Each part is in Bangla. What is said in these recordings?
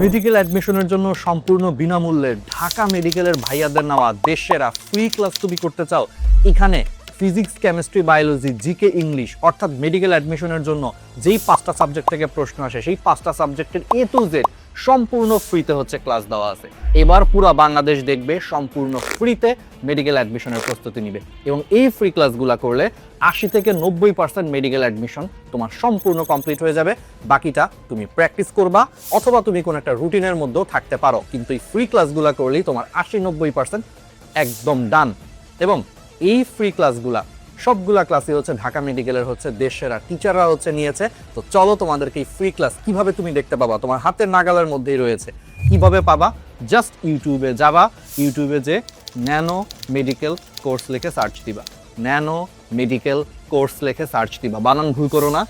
মেডিকেল অ্যাডমিশনের জন্য সম্পূর্ণ বিনামূল্যে ঢাকা মেডিকেলের ভাইয়াদের নেওয়া দেশসেরা ফ্রি ক্লাস তুমি করতে চাও? এখানে physics, chemistry, biology, GK, English অর্থাৎ মেডিকেল অ্যাডমিশনের জন্য যেই 5টা সাবজেক্ট থেকে প্রশ্ন আসে সেই 5টা সাবজেক্টের এ টু জেড সম্পূর্ণ ফ্রিতে হচ্ছে ক্লাস দেওয়া আছে। এবার পুরো বাংলাদেশ দেখবে সম্পূর্ণ ফ্রিতে মেডিকেল অ্যাডমিশনের প্রস্তুতি নিবে এবং এই ফ্রি ক্লাসগুলো করলে 80 থেকে 90% মেডিকেল অ্যাডমিশন তোমার সম্পূর্ণ কমপ্লিট হয়ে যাবে। বাকিটা তুমি প্র্যাকটিস করবা অথবা তুমি কোনো একটা রুটিনের মধ্যেও থাকতে পারো, কিন্তু এই ফ্রি ক্লাসগুলো করলেই তোমার 80-90% একদম ডান। এবং এই ফ্রি ক্লাসগুলা সবগুলা ক্লাসই হচ্ছে ঢাকা মেডিকেলের হচ্ছে দেশসেরা টিচাররা হচ্ছে নিয়েছে। তো চলো তোমাদেরকে এই ফ্রি ক্লাস কিভাবে তুমি দেখতে পাবা, তোমার হাতের নাগালের মধ্যেই রয়েছে। কিভাবে পাবা? জাস্ট ইউটিউবে যাবা, ইউটিউবে যে ন্যানো মেডিকেল কোর্স লিখে সার্চ দিবা, ন্যানো মেডিকেল কোর্স লিখে সার্চ দিবা, বানান ভুল করো না,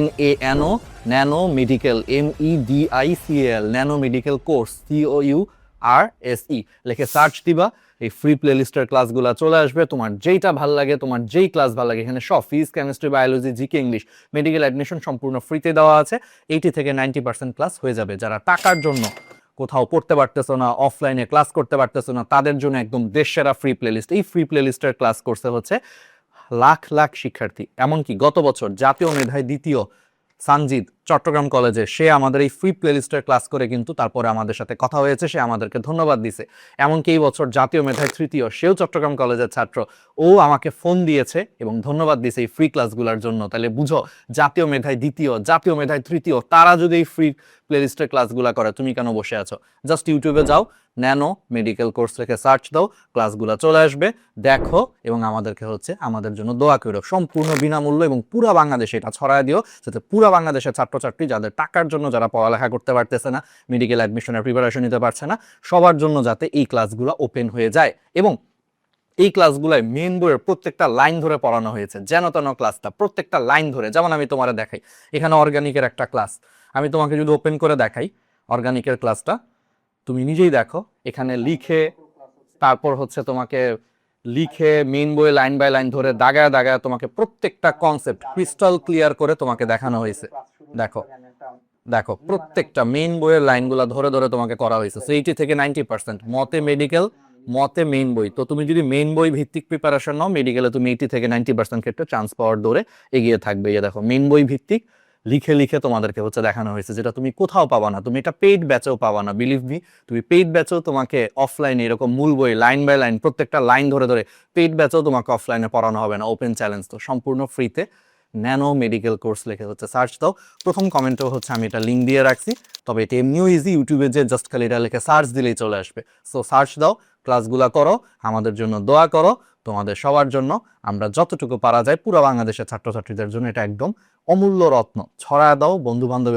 NANO nano medical MEDICAL nano medical course COURSE লিখে সার্চ দিবা। এই ফ্রি প্লেলিস্টের ক্লাসগুলো চলে আসবে, তোমার যেইটা ভালো লাগে, তোমার যেই ক্লাস ভালো লাগে, এখানে সব physics, chemistry, biology, GK, English medical admission সম্পূর্ণ ফ্রিতে দেওয়া আছে। 80 থেকে 90% ক্লাস হয়ে যাবে। যারা টাকার জন্য কোথাও পড়তে পারতেছো না, অফলাইনে ক্লাস করতে পারতেছো না, তাদের জন্য একদম দেশসেরা ফ্রি প্লেলিস্ট। এই ফ্রি প্লেলিস্টের ক্লাস করছে হচ্ছে লাখ লাখ শিক্ষার্থী। এমনকি গত বছর জাতীয় মেধায় দ্বিতীয় সানজিদ চট্টগ্রাম কলেজে, সে আমাদের এই ফ্রি প্লেলিস্টের ক্লাস করে কিন্তু তারপরে আমাদের সাথে কথা হয়েছে, সে আমাদেরকে ধন্যবাদ দিছে। এমনকি এই বছর জাতীয় মেধায় তৃতীয়, সেও চট্টগ্রাম কলেজের ছাত্র, ও আমাকে ফোন দিয়েছে এবং ধন্যবাদ দিয়েছে এই ফ্রি ক্লাসগুলোর জন্য। তাহলে বুঝো, জাতীয় মেধায় দ্বিতীয়, জাতীয় মেধায় তৃতীয়, তারা যদি এই ফ্রি প্লেলিস্টের ক্লাসগুলো করে, তুমি কেন বসে আছো? জাস্ট ইউটিউবে যাও, ন্যানো মেডিকেল কোর্স রেখে সার্চ দাও, ক্লাসগুলো চলে আসবে, দেখো এবং আমাদেরকে হচ্ছে আমাদের জন্য দোয়া করো। সম্পূর্ণ বিনামূল্য এবং পুরো বাংলাদেশে এটা ছড়ায় দিও, যাতে পুরো বাংলাদেশের ছাত্রছাত্রী যাদের টাকার জন্য যারা পড়ালেখা করতে পারতেছে না, মেডিকেল অ্যাডমিশনের প্রিপারেশন নিতে পারছে না, সবার জন্য যাতে এই ক্লাসগুলো ওপেন হয়ে যায়। এবং এই ক্লাসগুলোয় মেন বইয়ের প্রত্যেকটা লাইন ধরে পড়ানো হয়েছে, যেন তেন ক্লাসটা প্রত্যেকটা লাইন ধরে। যেমন আমি তোমারে দেখাই, এখানে অর্গানিকের একটা ক্লাস, আমি তোমাকে যদি ওপেন করে দেখাই অর্গানিকের ক্লাসটা, তুমি নিজেই দেখো, এখানে লিখে তারপর হচ্ছে তোমাকে লিখে মেইন বইয়ে লাইন বাই লাইন ধরে দাগায় দাগায় তোমাকে প্রত্যেকটা কনসেপ্ট ক্রিস্টাল ক্লিয়ার করে তোমাকে দেখানো হয়েছে। দেখো দেখো প্রত্যেকটা মেইন বইয়ের লাইনগুলো ধরে ধরে তোমাকে করা হয়েছে। 80 থেকে 90% মতে মেডিকেল, মতে মেইন বই। তো তুমি যদি মেইন বই ভিত্তিক প্রিপারেশন নাও, মেডিকেলে তুমি 80 থেকে 90% ক্ষেত্রে চান্স পাওয়ার দৌড়ে এগিয়ে থাকবে। এই দেখো মেইন বই ভিত্তিক লিখে লিখে তোমাদেরকে হচ্ছে দেখানো হয়েছে, যেটা তুমি কোথাও পাবা না, তুমি এটা পেইড ব্যাচেও পাবা না। বিলিভ মি, তুমি পেইড ব্যাচেও তোমাকে অফলাইনে এরকম মূল বই লাইন বাই লাইন প্রত্যেকটা লাইন ধরে ধরে পেইড ব্যাচেও তোমাকে অফলাইনে পড়ানো হবে না। ওপেন চ্যালেঞ্জ, তো সম্পূর্ণ ফ্রিতে ন্যানো মেডিকেল কোর্স লিখে হচ্ছে সার্চ দাও। প্রথম কমেন্টেও হচ্ছে আমি এটা লিঙ্ক দিয়ে রাখছি, তবে এটা এমনিও ইজি, ইউটিউবে যে জাস্ট খালি এটা লিখে সার্চ দিলেই চলে আসবে। সো সার্চ দাও, ক্লাসগুলা করো, আমাদের জন্য দোয়া করো, তোমাদের সবার জন্য। আমরা যতটুকু পারা যায় পুরো বাংলাদেশের ছাত্রছাত্রীদের জন্য এটা একদম অমূল্য রত্ন ছড়ায় দাও, বন্ধু বান্ধব